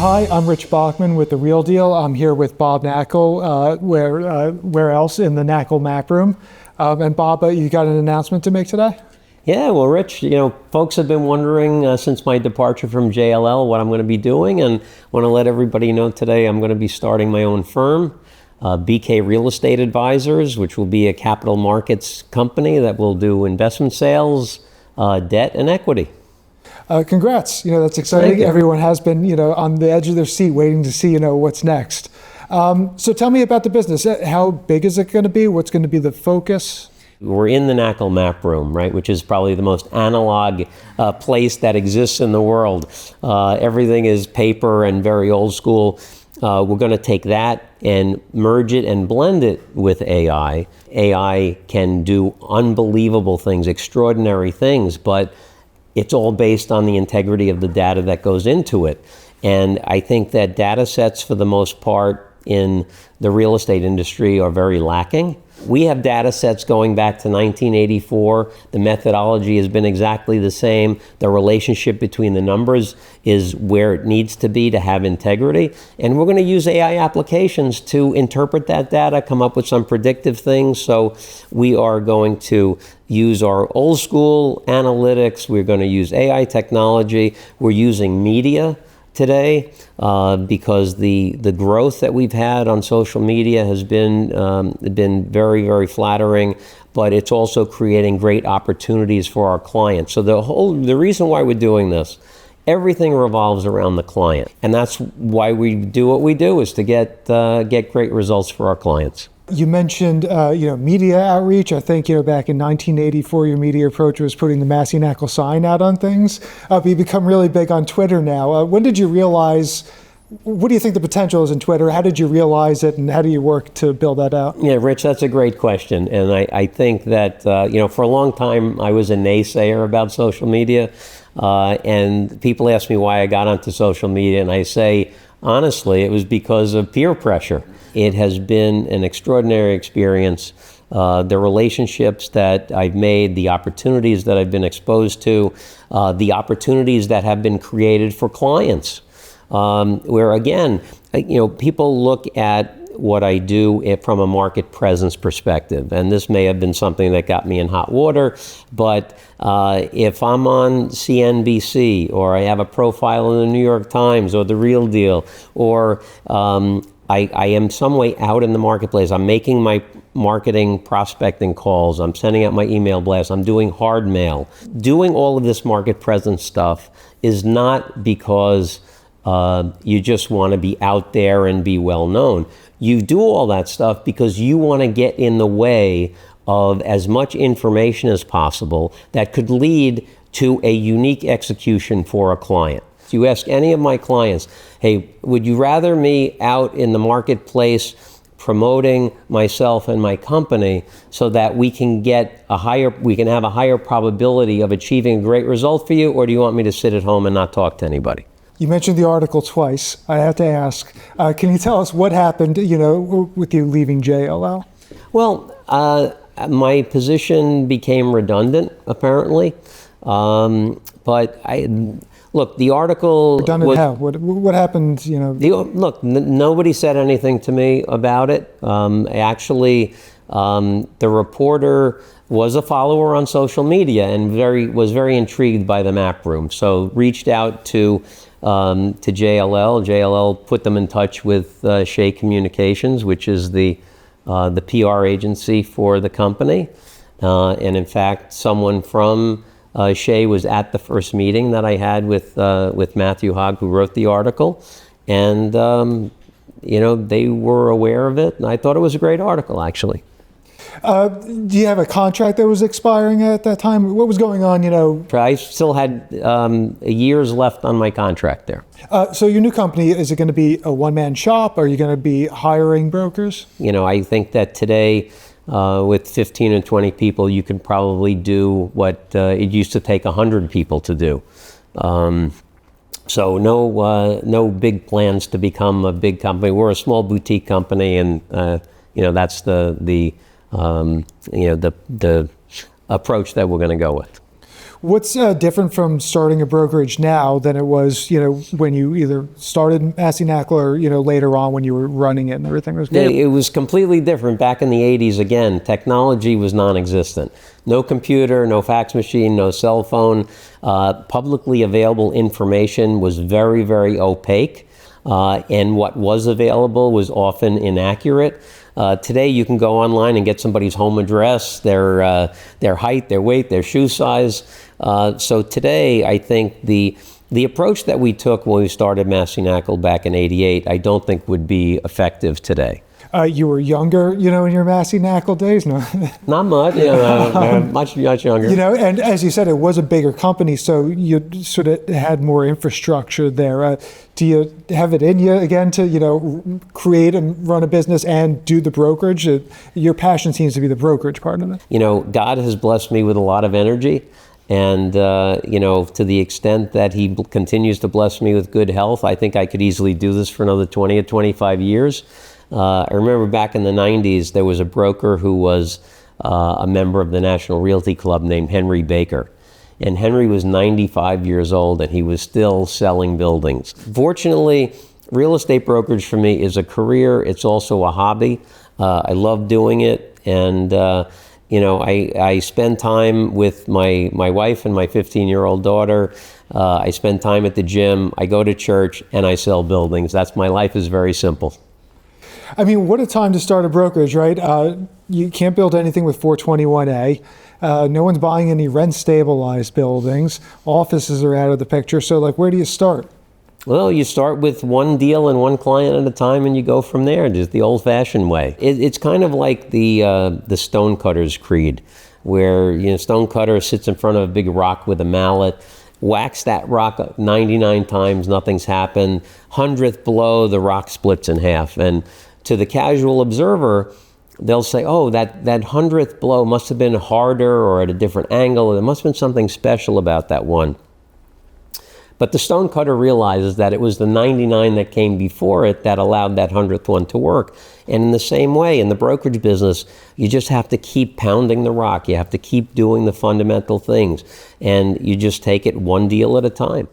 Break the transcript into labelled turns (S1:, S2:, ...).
S1: Hi, I'm Rich Bachman with The Real Deal. I'm here with Bob Knakal. Where else in the Knakal map room? And Bob, you got an announcement to make today?
S2: Yeah, well, Rich, folks have been wondering since my departure from JLL what I'm going to be doing, and want to let everybody know today I'm going to be starting my own firm, BK Real Estate Advisors, which will be a capital markets company that will do investment sales, debt, and equity.
S1: Congrats. That's exciting. Everyone has been, on the edge of their seat waiting to see, what's next. So tell me about the business. How big is it going to be? What's going to be the focus?
S2: We're in the Knakal map room, right, which is probably the most analog place that exists in the world. Everything is paper and very old school. We're going to take that and merge it and blend it with AI. AI can do unbelievable things, extraordinary things, but it's all based on the integrity of the data that goes into it. And I think that data sets, for the most part, in the real estate industry are very lacking. We have data sets going back to 1984. The methodology has been exactly the same. The relationship between the numbers is where it needs to be to have integrity. And we're going to use AI applications to interpret that data, come up with some predictive things. So we are going to use our old school analytics. We're going to use AI technology. We're using media today because the growth that we've had on social media has been very, very flattering, but it's also creating great opportunities for our clients. So the reason why we're doing this, everything revolves around the client, and that's why we do what we do, is to get great results for our clients.
S1: You mentioned, media outreach. I think, back in 1984, your media approach was putting the Massey Knakal sign out on things. But you've become really big on Twitter now. When did you realize, what do you think the potential is in Twitter? How did you realize it, and how do you work to build that out?
S2: Yeah, Rich, that's a great question. And I think that, for a long time, I was a naysayer about social media. And people ask me why I got onto social media, and I say, honestly, it was because of peer pressure. It has been an extraordinary experience. The relationships that I've made, the opportunities that I've been exposed to, the opportunities that have been created for clients, where again, people look at what I do from a market presence perspective. And this may have been something that got me in hot water, but if I'm on CNBC, or I have a profile in the New York Times or The Real Deal, or I am some way out in the marketplace, I'm making my marketing prospecting calls, I'm sending out my email blasts, I'm doing hard mail. Doing all of this market presence stuff is not because you just want to be out there and be well known. You do all that stuff because you want to get in the way of as much information as possible that could lead to a unique execution for a client. If you ask any of my clients, hey, would you rather me out in the marketplace promoting myself and my company so that we can have a higher probability of achieving a great result for you, or do you want me to sit at home and not talk to anybody?
S1: You mentioned the article twice. I have to ask, can you tell us what happened, with you leaving JLL?
S2: Well, my position became redundant, apparently. But look, the article...
S1: Redundant how? What happened,
S2: Nobody said anything to me about it. Actually, the reporter was a follower on social media and was very intrigued by the map room. So reached out to JLL. JLL put them in touch with Shea Communications, which is the PR agency for the company. And in fact, someone from Shea was at the first meeting that I had with Matthew Hogg, who wrote the article. And, they were aware of it. And I thought it was a great article, actually.
S1: Do you have a contract that was expiring at that time? What was going on,
S2: I still had years left on my contract there.
S1: So your new company, is it going to be a one-man shop? Are you going to be hiring brokers? I think that today, with 15 and 20 people, you can probably do what it used to take 100 people to do. So no big plans to become a big company. We're a small boutique company, and that's the approach that we're going to go with. What's different from starting a brokerage now than it was, when you either started Massey Knakal or, later on when you were running it and everything was good?
S2: It was completely different back in the 80s. Again, technology was non-existent. No computer, no fax machine, no cell phone. Publicly available information was very, very opaque. And what was available was often inaccurate. Today, you can go online and get somebody's home address, their height, their weight, their shoe size. So today, I think the approach that we took when we started Massey Knakal back in '88, I don't think would be effective today.
S1: You were younger, in your Massey Knakal days, no?
S2: Not much, much younger.
S1: And as you said, it was a bigger company, so you sort of had more infrastructure there. Do you have it in you again to, create and run a business and do the brokerage? Your passion seems to be the brokerage part of it.
S2: God has blessed me with a lot of energy. And, to the extent that he continues to bless me with good health, I think I could easily do this for another 20 or 25 years. I remember back in the 90s, there was a broker who was a member of the National Realty Club named Henry Baker. And Henry was 95 years old and he was still selling buildings. Fortunately, real estate brokerage for me is a career. It's also a hobby. I love doing it. And, I spend time with my wife and my 15-year-old daughter. I spend time at the gym. I go to church and I sell buildings. My life is very simple.
S1: I mean, what a time to start a brokerage, right? You can't build anything with 421A. No one's buying any rent-stabilized buildings. Offices are out of the picture. So, where do you start?
S2: Well, you start with one deal and one client at a time, and you go from there, just the old-fashioned way. It's kind of like the stonecutter's creed, where stonecutter sits in front of a big rock with a mallet, whacks that rock 99 times, nothing's happened. 100th blow, the rock splits in half. And to the casual observer, they'll say, oh, that 100th blow must have been harder or at a different angle. There must have been something special about that one. But the stonecutter realizes that it was the 99 that came before it that allowed that 100th one to work. And in the same way, in the brokerage business, you just have to keep pounding the rock. You have to keep doing the fundamental things. And you just take it one deal at a time.